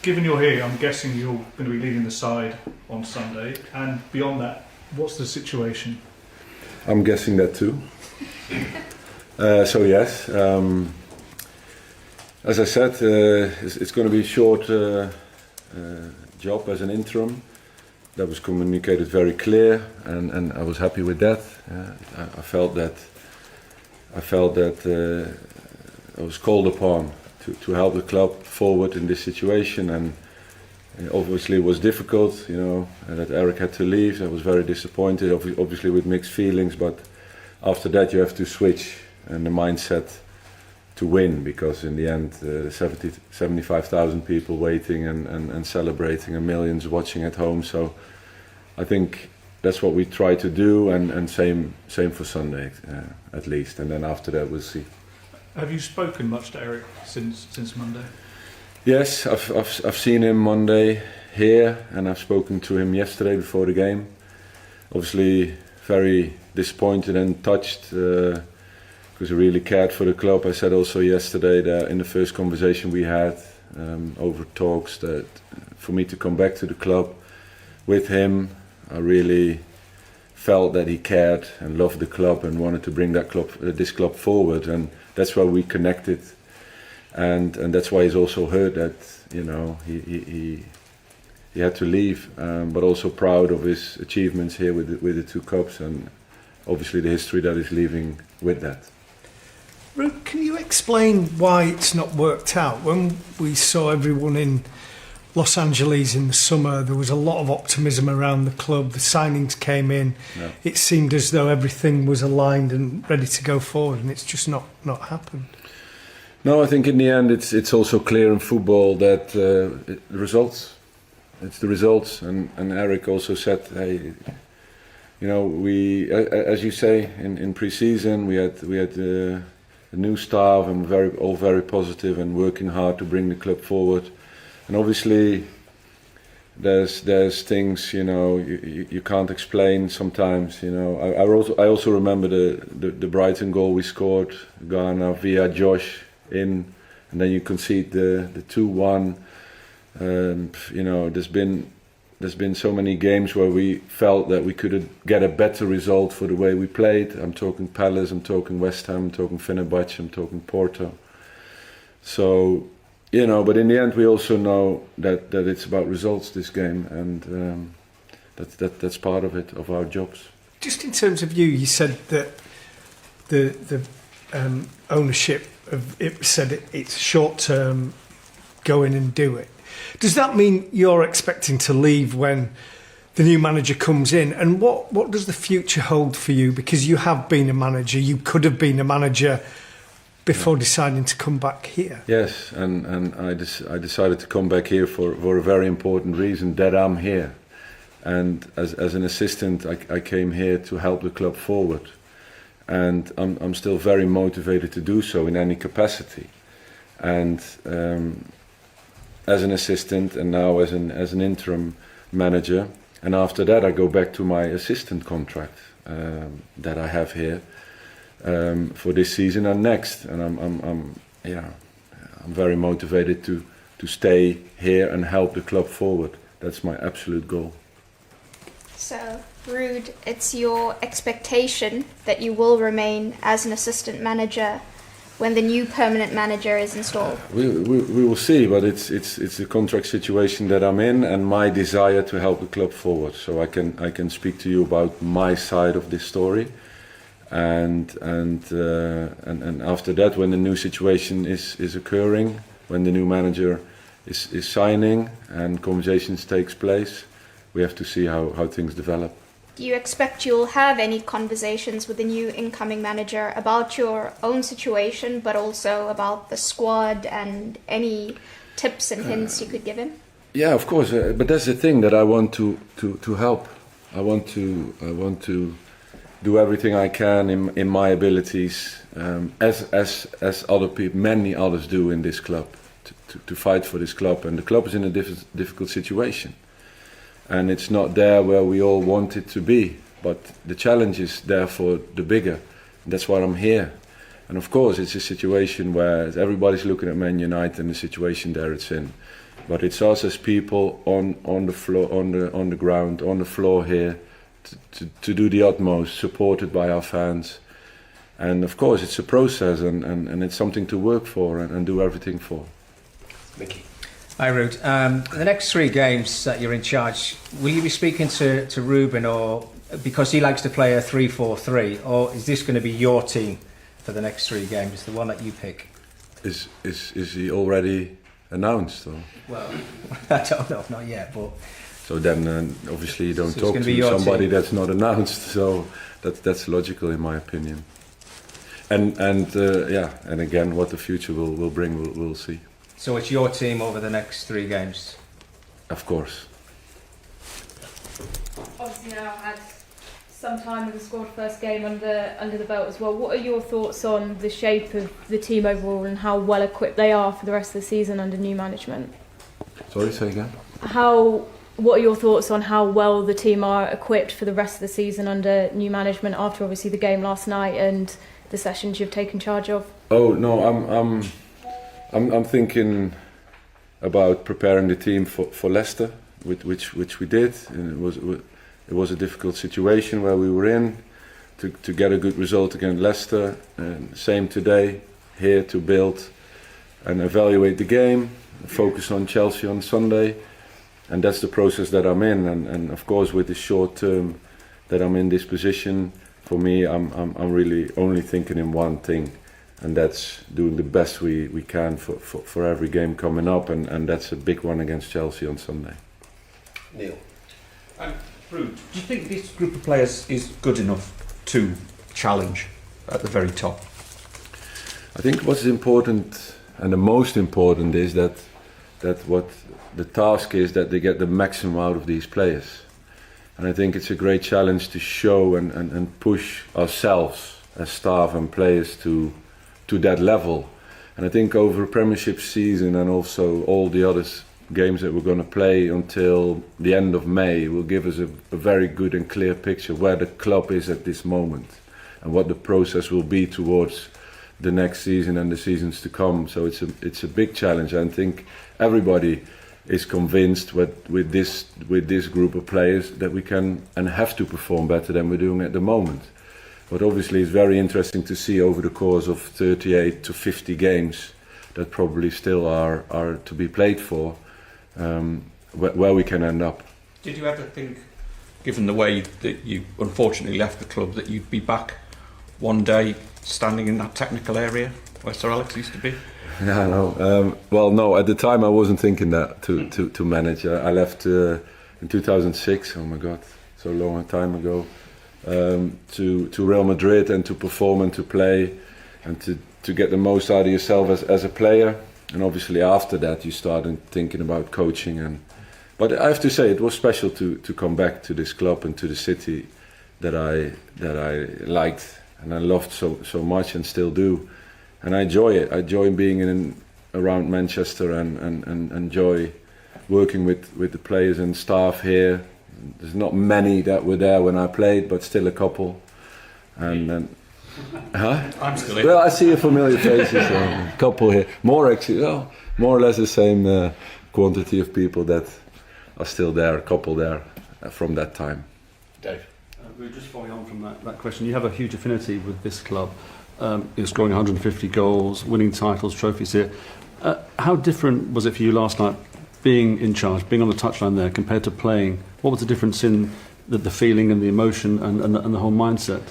Given you're here, I'm guessing you're going to be leading the side on Sunday. And beyond that, what's the situation? I'm guessing that too. So yes, as I said, it's going to be a short job as an interim. That was communicated very clear, and I was happy with that. I felt that I was called upon to help the club forward in this situation, and obviously it was difficult, that Eric had to leave. I was very disappointed, obviously with mixed feelings, but after that you have to switch and the mindset to win, because in the end 75,000 people waiting and celebrating and millions watching at home. So I think that's what we try to do, and same for Sunday at least, and then after that we'll see. Have you spoken much to Eric since Monday? Yes, I've seen him Monday here, and I've spoken to him yesterday before the game. Obviously very disappointed and touched, because he really cared for the club. I said also yesterday that in the first conversation we had over talks, that for me to come back to the club with him, I really felt that he cared and loved the club and wanted to bring this club forward, and that's why we connected, and that's why he's also heard that he had to leave, but also proud of his achievements here with the two cups, and obviously the history that he's leaving with that. Ruud, can you explain why it's not worked out? When we saw everyone in Los Angeles in the summer, there was a lot of optimism around the club. The signings came in. Yeah. It seemed as though everything was aligned and ready to go forward, and it's just not happened. No, I think in the end it's also clear in football that the results. It's the results, and Eric also said, hey, we, as you say, in pre-season we had a new staff, and all very positive and working hard to bring the club forward. And obviously, there's things you can't explain sometimes. I also remember the Brighton goal we scored, Ghana via Josh in, and then you concede the 2-1. There's been so many games where we felt that we could get a better result for the way we played. I'm talking Palace, I'm talking West Ham, I'm talking Fenerbahce, I'm talking Porto. So. But in the end, we also know that it's about results, this game, and that's part of it, of our jobs. Just in terms of you said that the ownership of it said it's short term, go in and do it. Does that mean you're expecting to leave when the new manager comes in? And what does the future hold for you? Because you have been a manager, you could have been a manager before deciding to come back here. Yes, and I decided to come back here for a very important reason, that I'm here. And as an assistant, I came here to help the club forward. And I'm still very motivated to do so in any capacity. And as an assistant, and now as an interim manager, and after that I go back to my assistant contract that I have here. For this season and next, and I'm very motivated to stay here and help the club forward. That's my absolute goal. So, Ruud, it's your expectation that you will remain as an assistant manager when the new permanent manager is installed? We will see, but it's a contract situation that I'm in, and my desire to help the club forward. So I can speak to you about my side of this story. And after that, when the new situation is occurring, when the new manager is signing and conversations takes place, we have to see how things develop. Do you expect you'll have any conversations with the new incoming manager about your own situation, but also about the squad and any tips and hints you could give him? Yeah, of course. But that's the thing, that I want to help. I want to do everything I can in my abilities, as other people, many others do in this club, to fight for this club. And the club is in a difficult situation, and it's not there where we all want it to be. But the challenge is therefore the bigger. That's why I'm here, And of course, it's a situation where everybody's looking at Man United and the situation there it's in. But it's us as people on the floor, on the ground, on the floor here, to do the utmost, supported by our fans. And of course, it's a process, and it's something to work for and do everything for. Mickey. Hi, Ruud. The next 3 games that you're in charge, will you be speaking to Ruben, or because he likes to play a 3-4-3, or is this going to be your team for the next 3 games, the one that you pick? Is he already announced? Or? Well, I don't know, not yet, but... So then, obviously, you don't So it's talk gonna be to your somebody team. that's not announced. So that's logical, in my opinion. And again, what the future will bring, we'll see. So it's your team over the next 3 games? Of course. Obviously now had some time with the squad, first game under the belt as well. What are your thoughts on the shape of the team overall and how well equipped they are for the rest of the season under new management? Sorry, say again? What are your thoughts on how well the team are equipped for the rest of the season under new management after obviously the game last night and the sessions you've taken charge of? Oh no, I'm thinking about preparing the team for Leicester, which we did. And it was a difficult situation where we were in to get a good result against Leicester. And same today, here to build and evaluate the game, focus on Chelsea on Sunday. And that's the process that I'm in, and of course with the short term that I'm in this position, for me I'm really only thinking in one thing, and that's doing the best we can for every game coming up, and that's a big one against Chelsea on Sunday. Neil. Ruud, do you think this group of players is good enough to challenge at the very top? I think what's important and the most important is that what the task is that they get the maximum out of these players. And I think it's a great challenge to show and push ourselves as staff and players to that level. And I think over a Premiership season and also all the other games that we're going to play until the end of May will give us a very good and clear picture where the club is at this moment and what the process will be towards the next season and the seasons to come. So it's a big challenge. I think everybody is convinced with this group of players that we can and have to perform better than we're doing at the moment. But obviously it's very interesting to see over the course of 38 to 50 games that probably still are to be played for, where we can end up. Did you ever think, given the way that you unfortunately left the club, that you'd be back one day standing in that technical area where Sir Alex used to be? Yeah, no. Well, no. At the time, I wasn't thinking that to manage. I left in 2006. Oh my God, so long a time ago. To Real Madrid and to perform and to play and to get the most out of yourself as a player. And obviously after that, you started thinking about coaching. But I have to say, it was special to come back to this club and to the city that I liked and I loved so much and still do. And I enjoy it. I enjoy being around Manchester and enjoy working with the players and staff here. There's not many that were there when I played, but still a couple. And huh? I'm still here. Well, I see a familiar faces. A couple here. More actually. Well, more or less the same quantity of people that are still there. A couple there from that time. Dave. We're just following on from that question. You have a huge affinity with this club. You're scoring 150 goals, winning titles, trophies here. How different was it for you last night, being in charge, being on the touchline there, compared to playing? What was the difference in the feeling and the emotion and the whole mindset?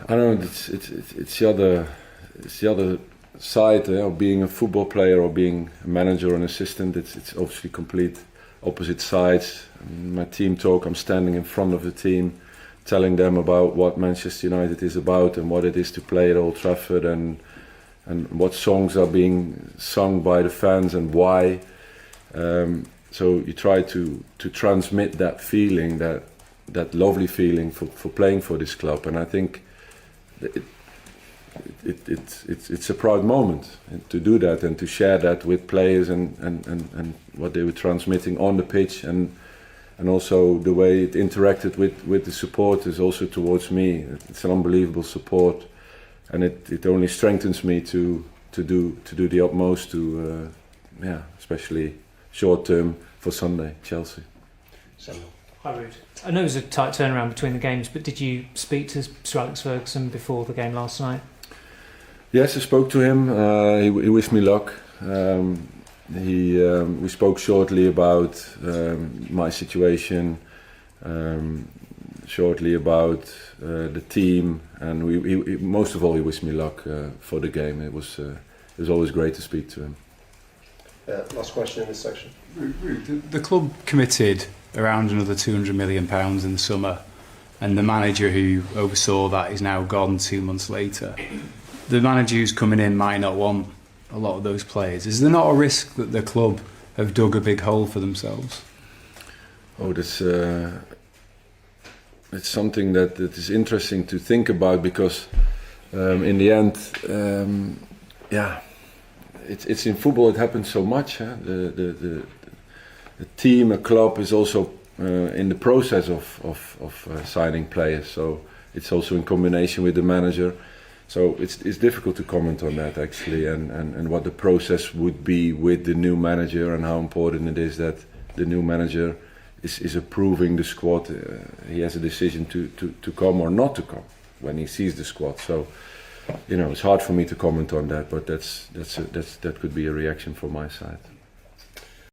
I don't know. It's the other side of being a football player or being a manager or an assistant. It's obviously complete opposite sides. My team talk. I'm standing in front of the team, telling them about what Manchester United is about and what it is to play at Old Trafford and what songs are being sung by the fans and why. So you try to transmit that feeling, that lovely feeling for playing for this club, and I think it's a proud moment to do that and to share that with players and what they were transmitting on the pitch and also the way it interacted with the supporters also towards me. It's an unbelievable support and it only strengthens me to do the utmost to especially short term for Sunday, Chelsea. Samuel. Hi, Ruud. I know it was a tight turnaround between the games, but did you speak to Sir Alex Ferguson before the game last night? Yes, I spoke to him. He wished me luck. We spoke shortly about my situation, shortly about the team, and he most of all he wished me luck for the game. It was always great to speak to him. Last question in this section. The club committed around another £200 million in the summer, and the manager who oversaw that is now gone 2 months later. The manager who's coming in might not want a lot of those players. Is there not a risk that the club have dug a big hole for themselves? Oh, that's it's something that is interesting to think about, because in the end, it's in football. It happens so much. Huh? The team, a club, is also in the process of signing players. So it's also in combination with the manager. So it's difficult to comment on that actually, and what the process would be with the new manager, and how important it is that the new manager is approving the squad. He has a decision to come or not to come when he sees the squad. So it's hard for me to comment on that, but that could be a reaction from my side.